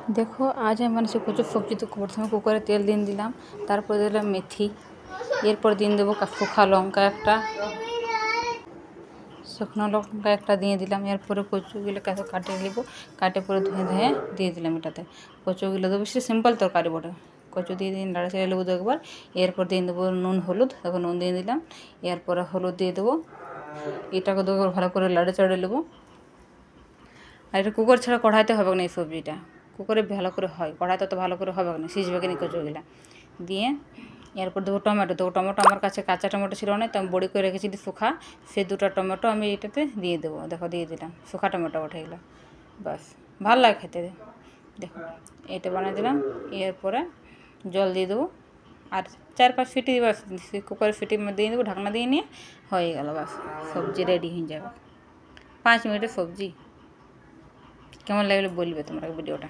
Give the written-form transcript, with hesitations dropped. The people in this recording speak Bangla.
देखो आज हम मैंने से कुछ सब्जी तो प्रथम कुकर तेल दिन दिलाम तारपर दिलाम मेथी एरपर दिन देव सूखा लंका एक शुकनो लंका एक दिए दिलाम एरपर कचुगुलो काटे निब काटे पर धुए धुए दिए दिलाम एटाते कचुगुलो तो बेशी सिम्पल तरकारी बटे कचु दिए दिन लाड़ा चाड़े लेबो एकबार एरपर दिए देव नुन हलुद देखो नुन दिए दिलाम एरपर हलुद दिए देव एटाके दो भालो करे लाड़ा चाड़े लेबो আর এটা কুকার ছাড়া কড়াইতে হবে না এই সবজিটা কুকারে ভালো করে হয় কড়াইতে তো ভালো করে হবে না সিজবে কিনা কচুগুলা দিয়ে এরপর দেবো টমেটো দেবো টমেটো আমার কাছে কাঁচা টমেটো ছিল না তো আমি বড়ি করে রেখেছি শুকা সে দুটো টমেটো আমি এটাতে দিয়ে দেবো দেখো দিয়ে দিলাম শুকা টমেটো ওঠে এগুলো বাস ভালো লাগে খেতে দেখো এটা বানিয়ে দিলাম এরপরে জল দিয়ে দেবো আর 4-5 সিটি বাস কুকারের সিটির মধ্যে দিয়ে দেবো ঢাকনা দিয়ে নিয়ে হয়ে গেল বাস সবজি রেডি হয়ে যাবে 5 মিনিটের সবজি কেমন লাগলো বলবে তোমরা ভিডিওটা।